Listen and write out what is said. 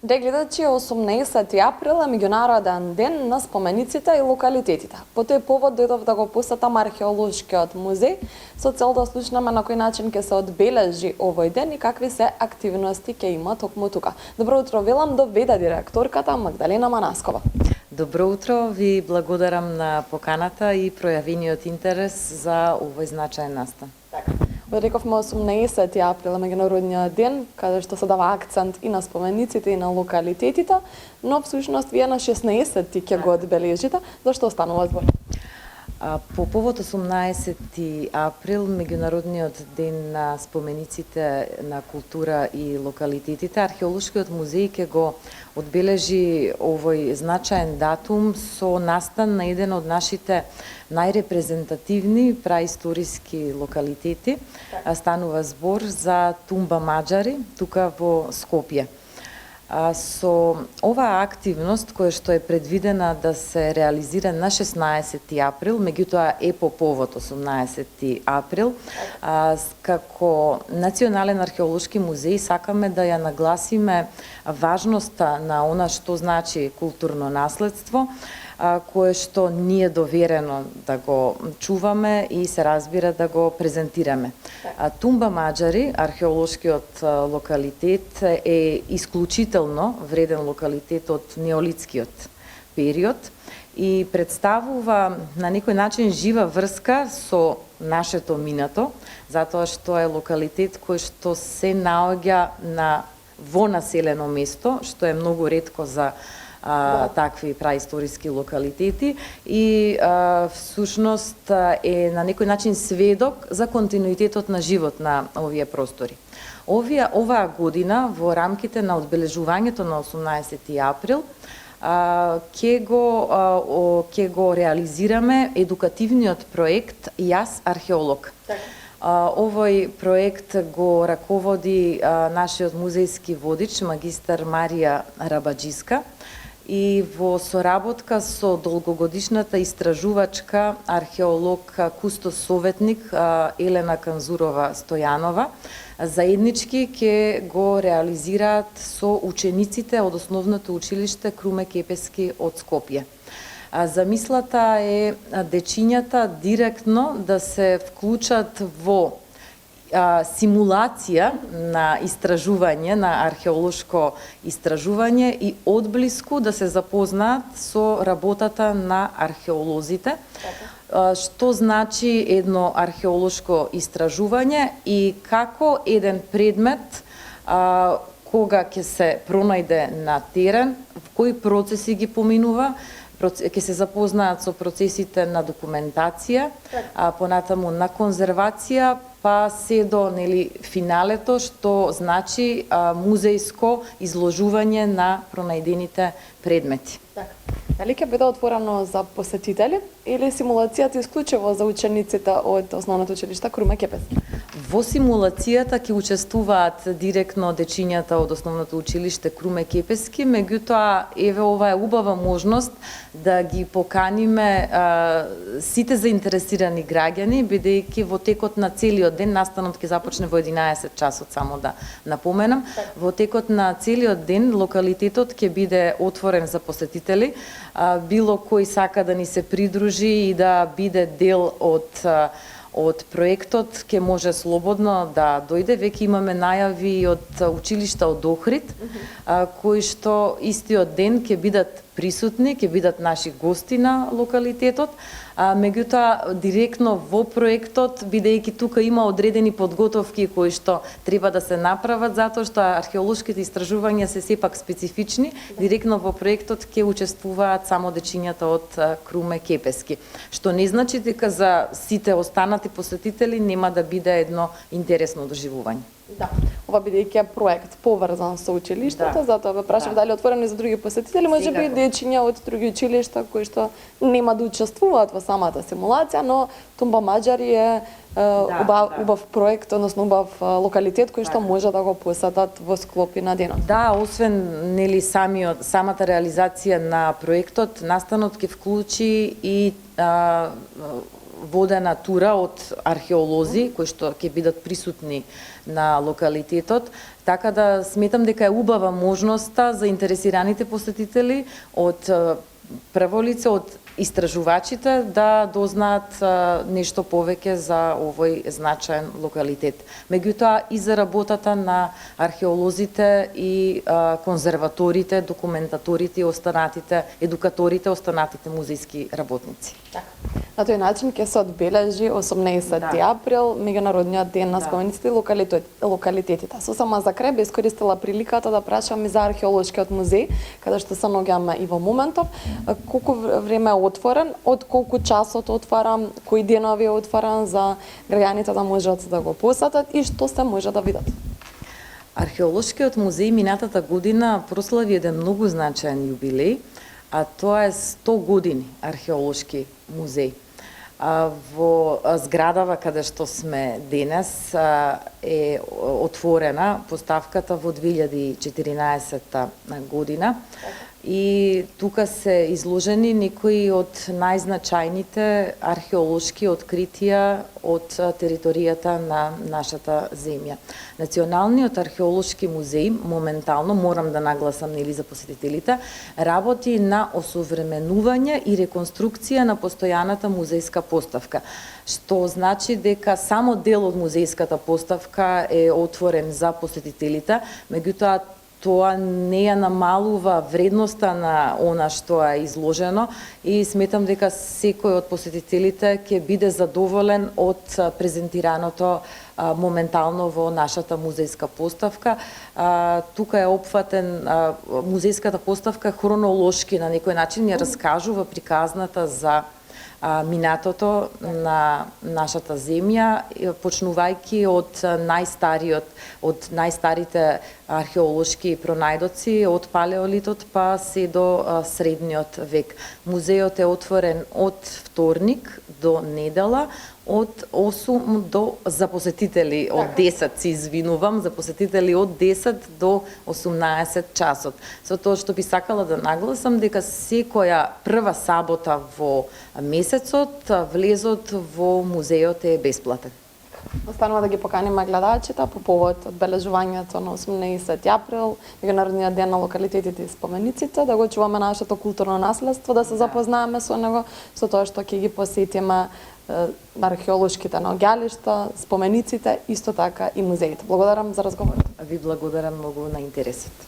Драги гледачи, 18 април е меѓународен ден на спомениците и локалитетите. По тој повод дојдов да го посетам археолошкиот музеј со цел да слушнеме на кој начин ќе се одбележи овој ден и какви се активности ќе има токму тука. Добро утро, велам доведе директорката Магдалена Манаскова. Добро утро, ви благодарам на поканата и пројавениот интерес за овој значаен настан. Така. Рековме 18 април е меѓународниот ден, каде што се дава акцент и на спомениците и на локалитетите, но всушност вие на 16-ти ќе го одбележите. Зашто станува збор? По повод 18 април, меѓународниот ден на спомениците на култура и локалитетите, археолошкиот музеј ќе го одбележи овој значаен датум со настан на еден од нашите најрепрезентативни праисториски локалитети. Станува збор за Тумба Маџари, тука во Скопје. Со оваа активност, која што е предвидена да се реализира на 16 април, меѓутоа е по повод 18 април, како Национален археолошки музеј сакаме да ја нагласиме важноста на она што значи културно наследство, кое што ни е доверено да го чуваме и се разбира да го презентираме. Тумба Маџари, археолошкиот локалитет, е исклучително вреден локалитет од неолитскиот период и представува на некој начин жива врска со нашето минато, затоа што е локалитет кој што се наоѓа во населено место, што е многу ретко за такви праисториски локалитети и всушност е на некој начин сведок за континуитетот на живот на овие простори. Оваа година во рамките на одбележувањето на 18 април ќе го реализираме едукативниот проект Јас археолог. Овој проект го раководи нашиот музејски водич магистар Марија Рабаџиска и во соработка со долгогодишната истражувачка археолог кустос советник Елена Канзурова Стојанова, заеднички ќе го реализираат со учениците од основното училиште Круме Кепески од Скопје. Замислата е дечињата директно да се вклучат во симулација на истражување, на археолошко истражување и одблиску да се запознаат со работата на археолозите, што значи едно археолошко истражување и како еден предмет кога ќе се пронајде на терен, кои процеси ги поминува, ќе се запознаат со процесите на документација, понатаму на конзервација, па се до финалето, што значи музејско изложување на пронајдените предмети. Дали ќе биде отворено за посетители или симулацијата исклучиво за учениците од основното училиште Круме Кепески? Во симулацијата ќе учествуваат директно дечињата од основното училиште Круме Кепески, меѓутоа еве ова е убава можност да ги поканиме сите заинтересирани граѓани, бидејќи во текот на целиот ден, настанот ќе започне во 11 часот, само да напоменам, во текот на целиот ден локалитетот ќе биде отворен за посетители, било кој сака да ни се придружи и да биде дел од проектот, ќе може слободно да дојде. Веќе имаме најави од училишта од Охрид, кои што истиот ден ќе бидат присутни, ќе бидат наши гости на локалитетот, меѓутоа директно во проектот, бидејќи тука има одредени подготовки кои што треба да се направат, затоа што археолошките истражувања се сепак специфични, директно во проектот ќе учествуваат само дечињата од Круме Кепески, што не значи дека за сите останати посетители нема да биде едно интересно доживување. Да, ова бидејќи е проект поврзан со училиштето, затоа ве прашав дали е отворено за други посетители, можеби и дечиња од други училишта кои што нема да учествуваат во самата симулација, но Тумба Маџари е убав проект, односно убав локалитет кој што може да го посетат во склопи на денот. Да, освен самата реализација на проектот, настанот ќе вклучи и водена тура од археолози кои што ќе бидат присутни на локалитетот, така да сметам дека е убава можноста за интересираните посетители од прво лице, од истражувачите да дознаат нешто повеќе за овој значаен локалитет. Меѓутоа и за работата на археолозите и конзерваторите, документаторите, останатите, едукаторите, останатите музејски работници. На тој начин ќе се одбележи 18 април, меѓународниот ден на спомениците и локалитетите. Сосема за крај би искористила приликата да прашам и за археолошкиот музеј, каде што се наоѓаме и во моментов. Колку време е отворен, од колку часот отварам, кои денови е отворен за граѓаните да можат да го посетат и што се може да видат? Археолошкиот музеј минатата година прослави еден многу значаен јубилеј, а тоа е 100 години археолошки музеј. Во зградава каде што сме денес е отворена поставката во 2014 година и тука се изложени некои од најзначајните археолошки откритија од територијата на нашата земја. Националниот археолошки музеј моментално, морам да нагласам нели за посетителите, работи на осовременување и реконструкција на постојаната музејска поставка, што значи дека само дел од музејската поставка е отворен за посетителите, меѓутоа тоа не ја намалува вредноста на она што е изложено и сметам дека секој од посетителите ќе биде задоволен од презентираното моментално во нашата музејска поставка. Тука е опфатен музејската поставка хронолошки, на некој начин ја раскажува приказната за минатото на нашата земја, почнувајќи од најстарите археолошки пронајдоци од палеолитот па се до средниот век. Музејот е отворен од вторник до недела, од 8 до за посетители од 10, се извинувам, за посетители од 10 до 18 часот. Со тоа што би сакала да нагласам дека секоја прва сабота во месецот влезот во музејот е бесплатен. Останува да ги поканиме гледачите по повод одбележувањето на 18 април, меѓународниот ден на локалитетите и спомениците, да го чуваме нашето културно наследство, да се запознаеме со него, со тоа што ќе ги посетиме археолошките наоѓалишта, спомениците, исто така и музеите. Благодарам за разговорот. Ви благодарам многу на интересот.